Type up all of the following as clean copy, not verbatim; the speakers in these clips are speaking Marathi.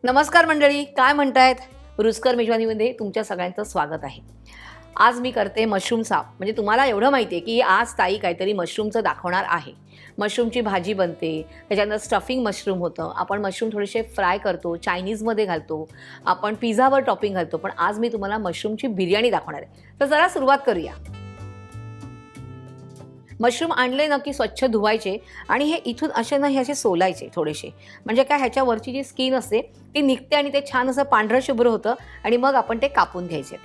नमस्कार मंडळी, काय म्हणतायत? रुचकर मेजवानीमध्ये तुमच्या सगळ्यांचं स्वागत आहे. आज मी करते मशरूम साफ. म्हणजे तुम्हाला एवढं माहिती आहे की आज ताई काहीतरी मशरूमचं दाखवणार आहे. मशरूमची भाजी बनते, त्याच्यानंतर स्टफिंग मशरूम होतं, आपण मशरूम थोडेसे फ्राय करतो, चायनीजमध्ये घालतो, आपण पिझ्झावर टॉपिंग घालतो. पण आज मी तुम्हाला मशरूमची बिर्याणी दाखवणार आहे. तर जरा सुरुवात करूया. मशरूम आणले ना की स्वच्छ धुवायचे आणि हे इथून असे ना हे असे सोलायचे थोडेसे. म्हणजे काय, ह्याच्यावरची जी स्किन असते ती निघते आणि ते छान असं पांढरं शुभ्र होतं आणि मग आपण ते कापून घ्यायचे.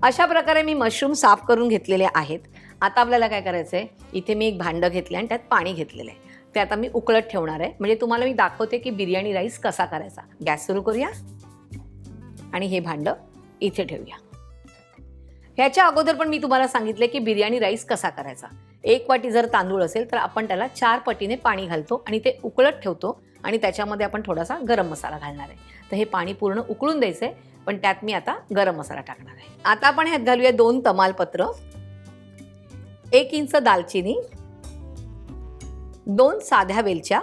अशा प्रकारे मी मशरूम साफ करून घेतलेले आहेत. आता आपल्याला काय करायचं आहे, इथे मी एक भांडं घेतलं आणि त्यात पाणी घेतलेलं आहे. ते आता मी उकळत ठेवणार आहे. म्हणजे तुम्हाला मी दाखवते की बिर्याणी राईस कसा करायचा. गॅस सुरू करूया आणि हे भांडं इथे ठेवूया. ह्याच्या अगोदर पण मी तुम्हाला सांगितले की बिर्याणी राईस कसा करायचा. 1 वाटी जर तांदूळ असेल तर आपण त्याला 4 पटीने पाणी घालतो आणि ते उकळत ठेवतो आणि त्याच्यामध्ये आपण थोडासा गरम मसाला घालणार आहे. तर हे पाणी पूर्ण उकळून द्यायचं आहे, पण त्यात मी आता गरम मसाला टाकणार आहे. आता आपण ह्यात घालूया 2 तमालपत्र, 1 इंच दालचिनी, 2 साध्या वेलच्या,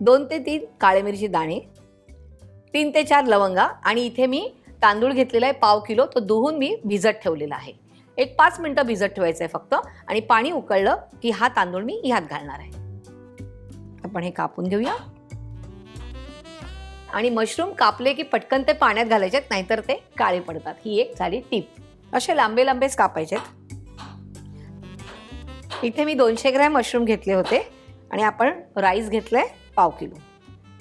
2 ते 3 काळे मिरची दाणे, 3 ते 4 लवंगा आणि इथे मी तांदूळ घेतलेला आहे पाव किलो. तो धुवून मी भिजत ठेवलेला आहे. एक 5 मिनिटं भिजत ठेवायचं आहे फक्त आणि पाणी उकळलं की हा तांदूळ मी ह्यात घालणार आहे. आपण हे कापून घेऊया आणि मशरूम कापले की पटकन ते पाण्यात घालायचे, नाहीतर ते काळे पडतात. ही एक झाली टीप. असे लांबे लांबेच कापायचे. इथे मी 200 ग्रॅम मशरूम घेतले होते आणि आपण राईस घेतलंय पाव किलो.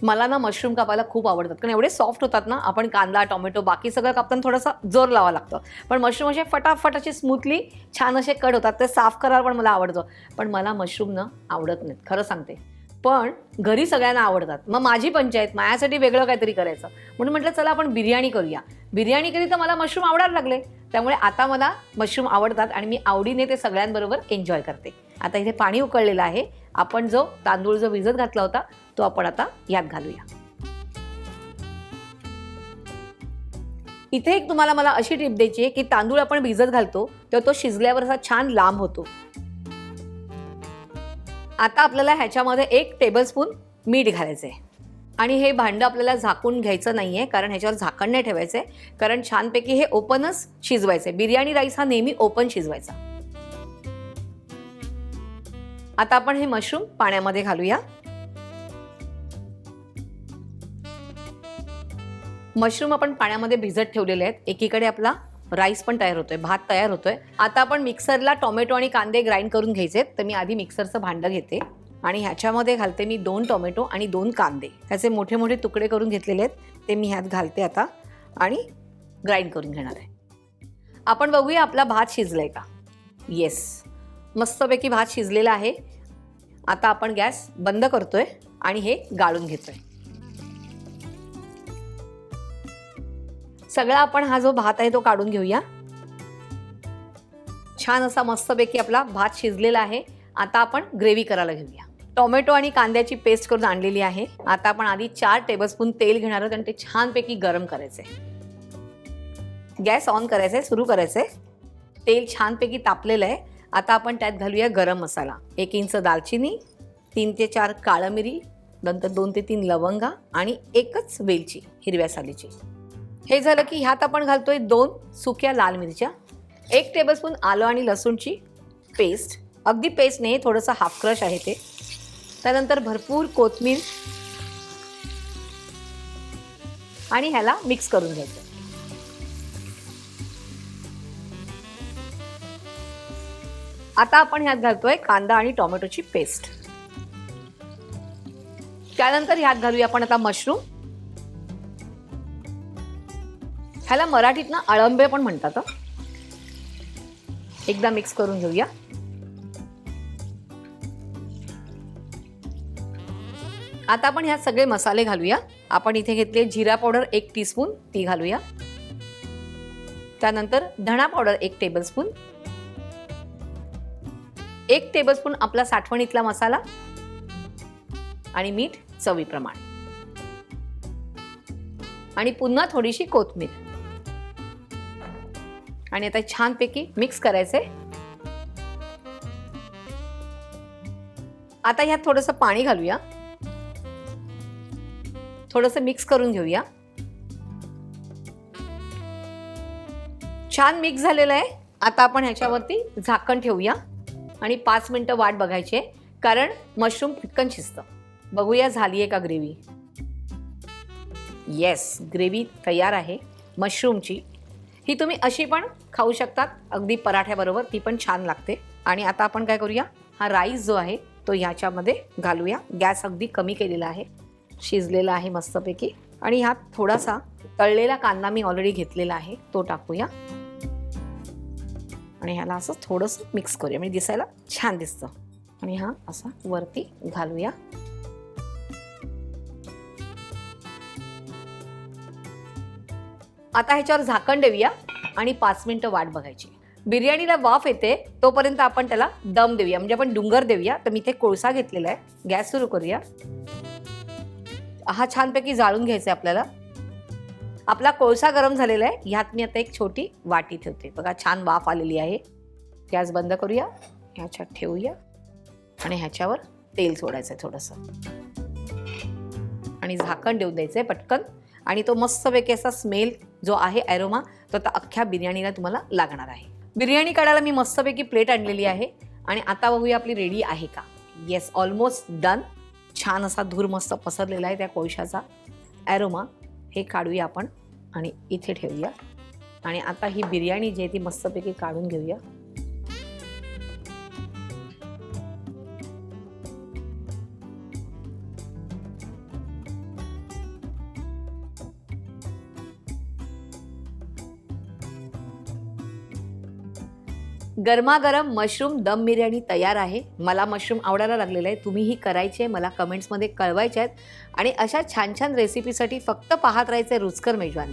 मला ना मशरूम कापायला खूप आवडतात कारण एवढे सॉफ्ट होतात ना. आपण कांदा, टोमॅटो बाकी सगळं कापताना थोडासा जोर लावावं लागतं, पण मशरूम असे फटाफट असे स्मूथली छान असे कट होतात. ते साफ करायला पण मला आवडतं, पण मला मशरूम ना आवडत नाहीत, खरं सांगते. पण घरी सगळ्यांना आवडतात. मग माझी पंचायत, माझ्यासाठी वेगळं काहीतरी करायचं म्हणून म्हटलं चला आपण बिर्याणी करूया. बिर्याणी केली तर मला मशरूम आवडायला लागले, त्यामुळे आता मला मशरूम आवडतात आणि मी आवडीने ते सगळ्यांबरोबर एन्जॉय करते. आता इथे पाणी उकळलेलं आहे. आपण जो तांदूळ जो भिजत घातला होता तो आपण आता यात घालूया. इथे एक तुम्हाला मला अशी टिप द्यायची आहे की तांदूळ आपण भिजत घालतो तेव्हा तो शिजल्यावर असा छान लांब होतो. आता आपल्याला ह्याच्यामध्ये 1 टेबलस्पून मीठ घालायचं आहे आणि हे भांडं आपल्याला झाकून घ्यायचं नाहीये, कारण ह्याच्यावर झाकण नाही ठेवायचंय, कारण छानपैकी हे ओपनच शिजवायचंय. बिर्याणी राईस हा नेहमी ओपन शिजवायचा. आता आपण हे मशरूम पाण्यामध्ये घालूया. मशरूम आपण पाण्यामध्ये भिजत ठेवलेले आहेत. एकीकडे आपला राईस पण तयार होतोय, भात तयार होतोय. आता आपण मिक्सरला टोमॅटो आणि कांदे ग्राइंड करून घ्यायचे. तर मी आधी मिक्सरचं भांडं घेते आणि ह्याच्यामध्ये घालते मी 2 टोमॅटो आणि 2 कांदे. ह्याचे मोठे मोठे तुकडे करून घेतलेले आहेत, ते मी ह्यात घालते आता आणि ग्राइंड करून घेणार आहे. आपण बघूया आपला भात शिजलाय का. येस, मस्तपैकी भात शिजलेला आहे. आता आपण गॅस बंद करतोय आणि हे गाळून घेतोय. सगळा आपण हा जो भात आहे तो काढून घेऊया. छान असा मस्तपैकी आपला भात शिजलेला आहे. आता आपण ग्रेव्ही करायला घेऊया. टोमॅटो आणि कांद्याची पेस्ट करून आणलेली आहे. आता आपण आधी 4 टेबलस्पून तेल घेणार आहोत आणि ते छानपैकी गरम करायचंय. गॅस ऑन करायचंय, सुरू करायचंय. तेल छानपैकी तापलेलं आहे. आता आपण त्यात घालूया गरम मसाला. 1 इंच दालचिनी, 3 ते 4 काळं मिरी, नंतर 2 ते 3 लवंगा आणि 1च वेलची हिरव्या सालीची. हे झालं की ह्यात आपण घालतोय 2 सुक्या लाल मिरच्या, 1 टेबलस्पून आलं आणि लसूणची पेस्ट. अगदी पेस्ट नाही, थोडंसं हाफ क्रश आहे ते. त्यानंतर भरपूर कोथिंबीर आणि ह्याला मिक्स करून घ्यायचं. आता आपण ह्यात घालतोय कांदा आणि टोमॅटोची पेस्ट. त्यानंतर ह्यात घालूया आपण आता मशरूम. ह्याला मराठीत ना अळंबे पण म्हणतात. एकदा मिक्स करून घेऊया. आता आपण ह्यात सगळे मसाले घालूया. आपण इथे घेतले जिरा पावडर 1 टीस्पून, ती घालूया. त्यानंतर धणा पावडर 1 टेबलस्पून, 1 टेबलस्पून आपला साठवणीतला मसाला आणि मीठ चवीप्रमाणे आणि पुन्हा थोडीशी कोथिंबीर. आणि आता छानपैकी मिक्स करायचे. आता ह्यात थोडंसं पाणी घालूया, थोडंसं मिक्स करून घेऊया. छान मिक्स झालेलं आहे. आता आपण ह्याच्यावरती झाकण ठेवूया आणि 5 मिनिटं वाट बघायची आहे, कारण मशरूम पटकन शिजतं. बघूया झाली आहे का ग्रेव्ही. येस, ग्रेव्ही तयार आहे मशरूमची. ही तुम्ही अशी पण खाऊ शकतात, अगदी पराठ्याबरोबर, ती पण छान लागते. आणि आता आपण काय करूया, हा राईस जो आहे तो ह्याच्यामध्ये घालूया. गॅस अगदी कमी केलेला आहे, शिजलेला आहे मस्तपैकी. आणि ह्यात थोडासा तळलेला कांदा मी ऑलरेडी घेतलेला आहे, तो टाकूया. आणि ह्याला असं थोडंसं मिक्स करूया, म्हणजे दिसायला छान दिसतं. आणि हा असा वरती घालूया. आता ह्याच्यावर झाकण देऊया आणि 5 मिनिटं वाट बघायची. बिर्याणीला वाफ येते तोपर्यंत आपण त्याला दम देऊया, म्हणजे आपण डुंगर देऊया. तर मी इथे कोळसा घेतलेला आहे, गॅस सुरू करूया. हा छानपैकी जाळून घ्यायचा आहे आपल्याला. आपला कोळसा गरम झालेला आहे. ह्यात मी आता एक छोटी वाटी ठेवते. बघा छान वाफ आलेली आहे. गॅस बंद करूया, ह्याच्यात ठेवूया आणि ह्याच्यावर तेल सोडायचं आहे थोडंसं आणि झाकण देऊन द्यायचं आहे पटकन. आणि तो मस्तपैकी असा स्मेल जो आहे ॲरोमा, तो आता अख्ख्या बिर्याणीला तुम्हाला लागणार आहे. बिर्याणी काढायला मी मस्तपैकी प्लेट आणलेली आहे आणि आता बघूया आपली रेडी आहे का. Yes, almost done. छान असा धूर मस्त पसरलेला आहे त्या कोळशाचा. ॲरोमा हे काढूया आपण आणि इथे ठेवूया. आणि आता ही बिर्याणी जी आहे ती मस्तपैकी काढून घेऊया. गरमागरम मशरूम दम बिर्याणी तयार आहे. मला मशरूम आवडायला लागलेलं आहे. तुम्हीही करायची आहे, मला कमेंट्समध्ये कळवायचे आहेत. आणि अशा छान छान रेसिपीसाठी फक्त पाहत राहायचे रुचकर मेजवानी.